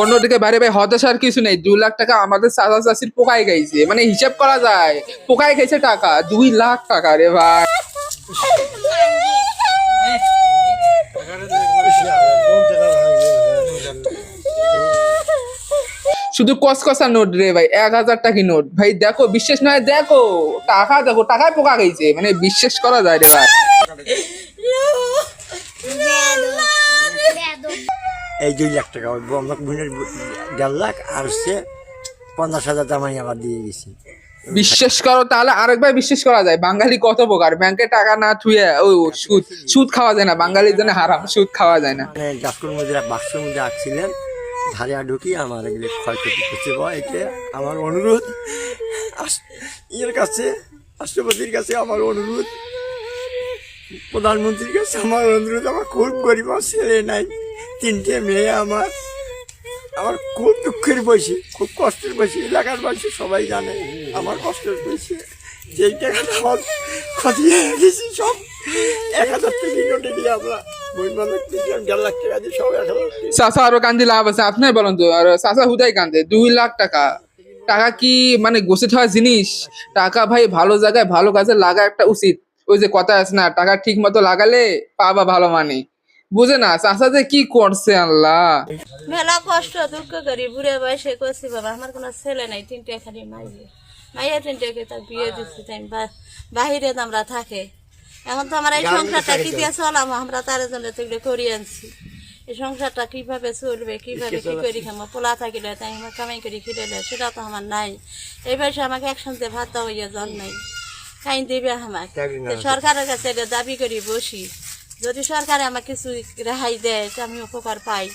অন্যদিকে বাইরে ভাই হতাশার কিছু নেই, 2 লাখ টাকা আমাদের চাচা চাচির পোকায় গেছে, মানে হিসাব করা যায় পোকায় গেছে টাকা 2 লাখ টাকা রে ভাই। শুধু কসকসা নোট রে ভাই, 1,000 টাকি নোট ভাই। দেখো বিশ্বাস নয়, দেখো টাকা, দেখো টাকায় পোকা গেছে, মানে বিশ্বাস করা যায় রে ভাই। এই 2 লাখ টাকা আমার বোনের 1.5 লাখ আর হচ্ছে 50,000 জামাই আবার দিয়ে গেছি। বিশ্বাস করো তাহলে আরেকবার বিশ্বাস করা যায়। বাঙালি কত প্রকার, ব্যাংকে টাকা না থুয়ে সুদ সুদ খাওয়া যায় না, বাঙালির জন্য হারাম, সুদ খাওয়া যায় না। মানে গাছকুর মধ্যে বাক্সের মধ্যে আঁকছিলেন, ধারে ঢুকি আমার এগুলো ক্ষয়ক্ষতি করছে। এটা আমার অনুরোধ ইয়ের কাছে, রাষ্ট্রপতির কাছে আমার অনুরোধ, প্রধানমন্ত্রীর কাছে আমার অনুরোধ। আমার খুব গরিব, আমার ছেলে নাই, 3টে মেয়ে। আমার খুব দুঃখের বয়সী, খুব কষ্টের বয়সী। এলাকার বয়সী সবাই জানে আমার কষ্টের বয়সী। যেই টাকাটা আমার ক্ষতি হয়ে গেছি সব 1,000 টাকা নোটে দিয়ে আমরা বই বান্ধব 1.5 লাখ টাকা দিয়ে সব 1,000 টাকা। চাচা আরো কান্দি লাভ আছে, আপনার বলেন তো। আর চাচা হুদাই কান্দে, 2 লাখ টাকা। টাকা কি মানে গোছে থাকা জিনিস? টাকা ভাই ভালো জায়গায় ভালো কাজে লাগা একটা উচিত। ওই যে কথা আছে না, টাকা ঠিক মতো লাগালে পাবা ভালো, মানে বুঝে না চাচা যে কি করছে আল্লাহ। মেলা কষ্ট দুঃখ করি বুড়ে বয়সে করছি বাবা। আমার কোনো ছেলে নাই, 3টে খালি মাইয়া 3টেকে তার বিয়ে দিচ্ছি। তাই বাহিরে আমরা থাকে। এখন তো আমার এই সংসারটা কি দিয়ে চলাম, আমরা তার জন্য তো এগুলো করিয়ে আনছি। এই সংসারটা কিভাবে চলবে, কিভাবে কি করি খামো, পোলা থাকিলে তাই আমার কামাই করি খিলেলে, সেটা তো আমার নাই। এই বয়সে আমাকে একসঙ্গে ভাত দেওয়া হইয়া জন নাই, খাই দিবে আমাকে। সরকারের কাছে এটা দাবি করি বসি, যদি সরকারে আমাকে কিছু রেহাই দেয় আমি উপকার পাই,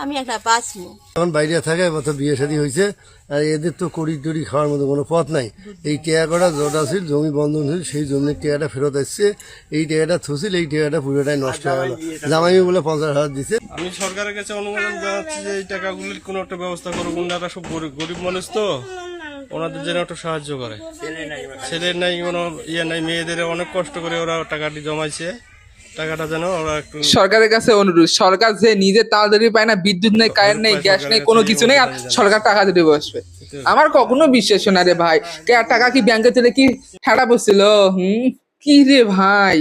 আমি একটা বাঁচবো। এখন বাইরে থাকে অত বিয়ে শাদী হয়েছে, আর এদের তো কড়ি টড়ি খাওয়ার মতো কোনো পথ নাই। এই টাকাটা যেটা ছিল জমি বন্ধন ছিল, সেই জমির টাকাটা ফেরত আসছে। এই টাকাটা থুছিল, এই টাকাটা পুরোটাই নষ্ট হয়ে গেল। জামাই বলে 50,000 দিছে। আমি সরকারের কাছে অনুমোদন জানাচ্ছি যে এই টাকাগুলির কোনো একটা ব্যবস্থা করুক। ওনারা সব গরিব মানুষ তো, ওনাদের যেন একটু সাহায্য করে। ছেলে নাই, কোনো ইয়ে নাই, মেয়েদের অনেক কষ্ট করে ওরা টাকাটি জমাইছে, টাকাটা যেন ওরা একটু। সরকারের কাছে অনুরোধ, সরকার যে নিজে তাড়াতাড়ি পায় না, বিদ্যুৎ নেই, কারেন্ট নেই, গ্যাস নেই, কোনো কিছু নেই, আর সরকার টাকা দিতে বসবে। আমার কখনো বিশ্বাস না রে ভাই। টাকা কি ব্যাংকে থেকে কি ঠাড়া বসছিল? কি রে ভাই।